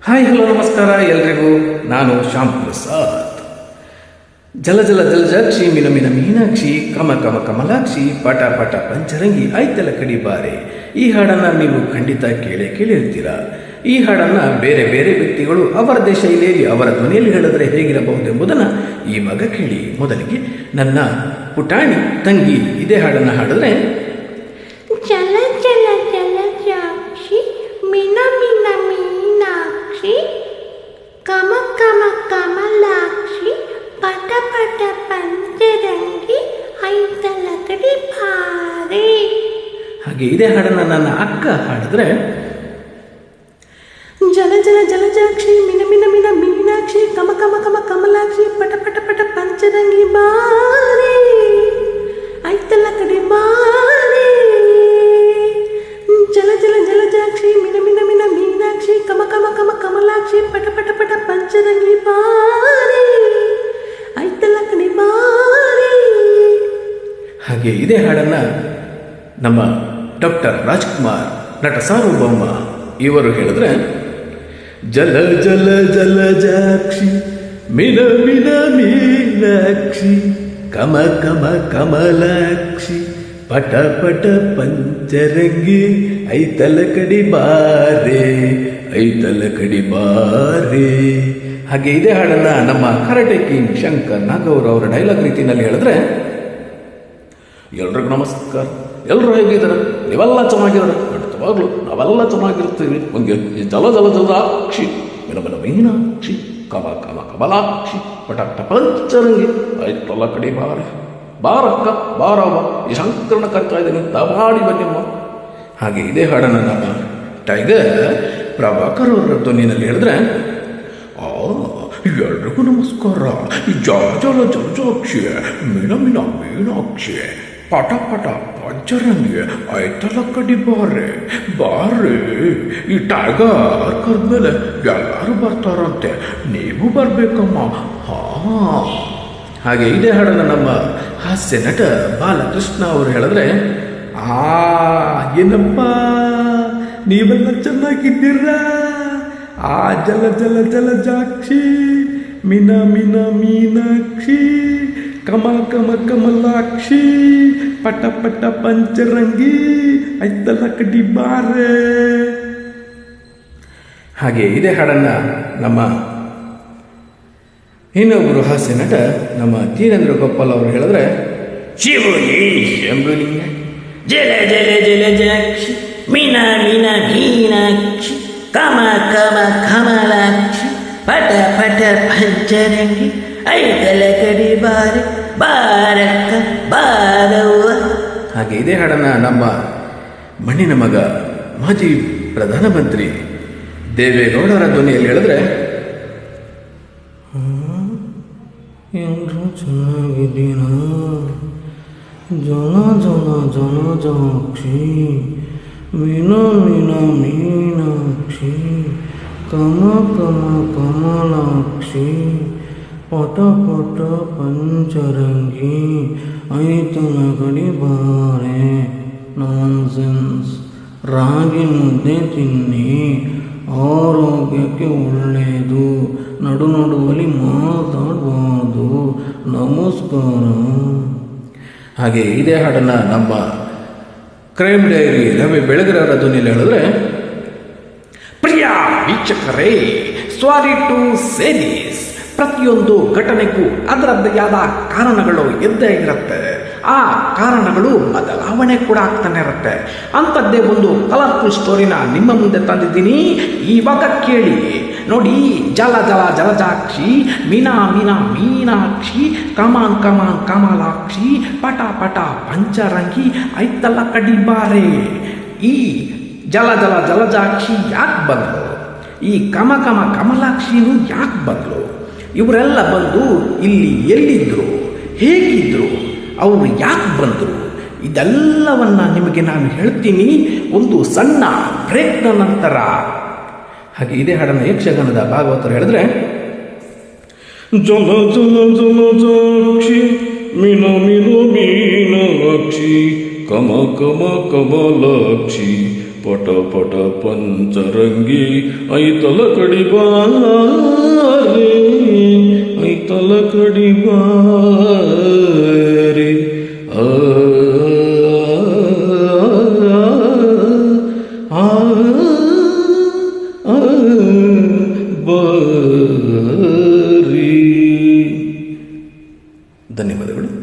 Hi hello ನಮಸ್ಕಾರ ಎಲ್ರಿಗೂ. ನಾನು ಶ್ಯಾಮ್ ಪ್ರಸಾದ್. ಜಲ ಜಲ ಜಲಜಾಕ್ಷಿ ಮಿನ ಮಿನ ಮೀನಾಕ್ಷಿ ಕಮ ಕಮ ಕಮಲಾಕ್ಷಿ ಪಟ ಪಟ ಪಂಚರಂಗಿ ಐತಲ ಕಡಿ ಬಾರೆ. ಈ ಹಾಡನ್ನು ನೀವು ಖಂಡಿತ ಕೇಳಿರ್ತೀರ. ಈ ಹಾಡನ್ನು ಬೇರೆ ಬೇರೆ ವ್ಯಕ್ತಿಗಳು ಅವರದೇ ಶೈಲಿಯಲ್ಲಿ ಅವರ ಧ್ವನಿಯಲ್ಲಿ ಹೇಳಿದ್ರೆ ಹೇಗಿರಬಹುದೆಂಬುದನ್ನು ಈ ಮಗ ಕೇಳಿ. ಮೊದಲಿಗೆ ನನ್ನ ಪುಟಾಣಿ ತಂಗಿ ಇದೇ ಹಾಡನ್ನು ಹಾಡಿದ್ರೆ, ಜಲ ಜಲ ಜಲಜಾಕ್ಷಿ ಮಿನ ಮಿನ ಮೀನಾಕ್ಷಿ ಕಮ ಕಮ ಕಮಲಾಕ್ಷಿ ಪಟ ಪಟ ಪಂಚರಂಗಿ ಐತಲ ಕಡಿ ಬಾರೆ. ಹಾಗೆ ಇದೇ ಹಾಡನ್ನು ನನ್ನ ಅಕ್ಕ ಹಾಡಿದ್ರೆ, ಜಲ ಜಲ ಜಲಜಾಕ್ಷಿ ಮಿನ ಮಿನ ಮಿನ ಮೀನಾಕ್ಷಿ ಕಮ ಕಮ ಕಮ ಕಮಲಾಕ್ಷಿ ಪಟ ಪಟ ಪಟ ಪಂಚರಂಗಿ ಬಾರೆ ಐತಲ ಕಡಿ ಬಾರೆ. ಜಲ ಜಲ ಜಲಜಾಕ್ಷಿ ಮಿನ ಮಿನ ಮಿನ ಮೀನಾಕ್ಷಿ ಕಮ ಕಮ ಕಮ ಕಮಲಾಕ್ಷಿ ಪಟ ಪಟ ಪಟ ಪಂಚರಂಗಿ ಬಾರೆ ಐತಲ ಕಡಿ ಬಾರೆ. ಹಾಗೆ ಇದೇ ಹಾಡನ್ನು ನಮ್ಮ ಡಾಕ್ಟರ್ ರಾಜ್ಕುಮಾರ್ ನಟ ಸಾರ್ವಭೌಮ ಇವರು ಹೇಳಿದ್ರೆ, ಜಲ ಜಲ ಜಲಜಾಕ್ಷಿ ಮಿನ ಮಿನ ಮೀನಾಕ್ಷಿ ಕಮ ಕಮ ಕಮಲಾಕ್ಷಿ ಪಟ ಪಟ ಪಂಚರಂಗಿ ಐತಲ ಕಡಿ ಬಾರೆ ಐತಲ ಕಡಿ ಬಾರೆ. ಹಾಗೆ ಇದೇ ಹಾಡನ್ನ ನಮ್ಮ ಕರಾಟೆ ಕಿಂಗ್ ಶಂಕರ್ ನಾಗೌರ್ ಅವರ ಡೈಲಾಗ್ ರೀತಿಯಲ್ಲಿ ಹೇಳಿದ್ರೆ, ಎಲ್ರಿಗೂ ನಮಸ್ಕಾರ, ಎಲ್ಲರೂ ಹೇಗಿದ್ದಾರೆ, ನೀವೆಲ್ಲ ಚೆನ್ನಾಗಿದ್ದಾರೆ, ಖಂಡಿತವಾಗ್ಲು ನಾವೆಲ್ಲ ಚೆನ್ನಾಗಿರ್ತೀವಿ. ಒಂದು ಈ ಜಲ ಜಲ ಜಲಜಾಕ್ಷಿ ಮಿನ ಮಿನ ಮೀನಾಕ್ಷಿ ಕಮ ಕಮ ಕಮಲಾಕ್ಷಿ ಪಟ ಪಟ ಪಂಚರಂಗಿ ಐತಲ ಕಡಿ ಬಾರೆ. ಬಾರಕ್ಕ ಬಾರವ್ವ, ಈ ಶಂಕರನ ಕರ್ತಾ ಇದ್ದೀನಿ, ದಬಾಡಿ ಬನ್ನಿಮ್ಮ. ಹಾಗೆ ಇದೇ ಹಾಡನ್ನು ನಮ್ಮ ಟೈಗರ್ ಪ್ರಭಾಕರ್ ಅವರ ಧ್ವನಿಯಲ್ಲಿ ಹೇಳಿದ್ರೆ, ಎಲ್ರಿಗೂ ನಮಸ್ಕಾರ, ಈ ಜಲ ಜಲ ಜಲಜಾಕ್ಷಿ ಮಿನ ಮಿನ ಮೀನಾಕ್ಷಿ ಪಟ ಪಟ ಪಂಚರಂಗಿ ಐತಲ ಕಡಿ ಬಾರೆ ಬಾರೆ. ಈ ಟೈಗರ್ ಕರ್ದ್ಮೇಲೆ ಎಲ್ಲರೂ ಬರ್ತಾರಂತೆ, ನೀವು ಬರ್ಬೇಕಮ್ಮ. ಹಾಗೆ ಇದೇ ಹಾಡನ್ನು ನಮ್ಮ ಹಾಸ್ಯ ನಟ ಬಾಲಕೃಷ್ಣ ಅವರು ಹೇಳಿದ್ರೆ, ಏನಪ್ಪ ನೀವೆಲ್ಲ ಚೆನ್ನಾಗಿದ್ದೀರ, ಆ ಜಲ ಜಲ ಜಲಜಾಕ್ಷಿ ಮಿನ ಮಿನ ಮೀನಾಕ್ಷಿ ಕಮ ಕಮ ಕಮಲಾಕ್ಷಿ ಪಟ ಪಟ ಪಂಚರಂಗಿ ಐತಲ ಕಡಿ ಬಾರೆ. ಹಾಗೆ ಇದೇ ಹಾಡನ್ನ ನಮ್ಮ ಇನ್ನೊಬ್ಬರು ಹಾಸ್ಯ ನಟ ನಮ್ಮ ಧೀರೇಂದ್ರ ಗೋಪಾಲ್ ಅವರು ಹೇಳಿದ್ರೆ, ಶಿವನೇ ಶಂಭುಲಿಂಗ ಜಲ ಜಲ ಜಲಜಾಕ್ಷಿ ಮಿನ ಮಿನ ಮೀನಾಕ್ಷಿ ಕಮ ಕಮ ಕಮಲಾಕ್ಷಿ ಪಟ ಪಟ ಪಂಚರಂಗಿ ಐತಲ ಕಡಿ ಬಾರೆ ಬಾರಕ್ಕ ಬಾರವ್ವ. ಹಾಗೆ ಇದೇ ಹಾಡನ್ನ ನಮ್ಮ ಮಣ್ಣಿನ ಮಗ ಮಾಜಿ ಪ್ರಧಾನಮಂತ್ರಿ ದೇವೇಗೌಡರ ಧ್ವನಿಯಲ್ಲಿ ಹೇಳಿದ್ರೆ, ಎಲ್ಲರೂ ಚೆನ್ನಾಗಿದ್ದೀನ, ಜನ ಜನ ಜಲಜಾಕ್ಷಿ ಮಿನ ಮಿನ ಮೀನಾಕ್ಷಿ ಕಮ ಕಮ ಕಮಲಾಕ್ಷಿ ಪಟ ಪಟ ಪಂಚರಂಗಿ ಐತಲ ಕಡಿ ಬಾರೆ. ನಾನ್ಸೆನ್ಸ್, ರಾಗಿ ಮುದ್ದೆ ತಿನ್ನಿ, ಆರೋಗ್ಯಕ್ಕೆ ಒಳ್ಳೆಯದು, ನಡು ನಡುವಲ್ಲಿ ಮಾತಾಡಬಾರ್ದು, ನಮಸ್ಕಾರ. ಹಾಗೆ ಇದೇ ಹಾಡನ್ನು ನಮ್ಮ ಕ್ರೈಮ್ ಡೈರಿ ರವಿ ಬೆಳಗೆರವರ ಧ್ವನಿಯಲ್ಲಿ ಹೇಳಿದ್ರೆ, ಪ್ರಿಯ ವೀಕ್ಷಕರೇ, ಸಾರಿ ಟು ಸೇ ದಿಸ್, ಪ್ರತಿಯೊಂದು ಘಟನೆಗೂ ಅದರದ್ದೇ ಆದ ಕಾರಣಗಳು ಇದ್ದೇ ಇರುತ್ತೆ. ಆ ಕಾರಣಗಳು ಬದಲಾವಣೆ ಕೂಡ ಆಗ್ತಾನೆ ಇರುತ್ತೆ. ಅಂಥದ್ದೇ ಒಂದು ಕಲರ್ಫುಲ್ ಸ್ಟೋರಿನ ನಿಮ್ಮ ಮುಂದೆ ತಂದಿದ್ದೀನಿ, ಇವಾಗ ಕೇಳಿ ನೋಡಿ. ಜಲ ಜಲ ಜಲಜಾಕ್ಷಿ ಮಿನ ಮಿನ ಮೀನಾಕ್ಷಿ ಕಮಾನ್ ಕಮಾನ್ ಕಮಲಾಕ್ಷಿ ಪಟ ಪಟ ಪಂಚರಂಗಿ ಐತಲ ಕಡಿ ಬಾರೆ. ಈ ಜಲ ಜಲ ಜಲಜಾಕ್ಷಿ ಯಾಕೆ ಬಂದರು, ಈ ಕಮ ಕಮ ಕಮಲಾಕ್ಷಿನೂ ಯಾಕೆ ಬಂದರು, ಇವರೆಲ್ಲ ಬಂದು ಇಲ್ಲಿ ಎಲ್ಲಿದ್ದರು, ಹೇಗಿದ್ರು, ಅವರು ಯಾಕೆ ಬಂದರು, ಇದೆಲ್ಲವನ್ನ ನಿಮಗೆ ನಾನು ಹೇಳ್ತೀನಿ ಒಂದು ಸಣ್ಣ ಬ್ರೇಕ್ನ ನಂತರ. ಹಾಗೆ ಇದೇ ಹಾಡನ್ನು ಯಕ್ಷಗಾನದ ಭಾಗವತರು ಹೇಳಿದ್ರೆ, ಜಲ ಜಲ ಜಲಜಾಕ್ಷಿ ಮಿನ ಮಿನ ಮೀನಾಕ್ಷಿ ಕಮ ಕಮ ಕಮಲಾಕ್ಷಿ ಪಟ ಪಟ ಪಂಚರಂಗಿ ಐತಲ ಕಡಿಬಾರೆ ಐತಲ ಕಡಿಬಾರೆ ಆ ಆ ಆ ಬಾರಿ. ಧನ್ಯವಾದಗಳು.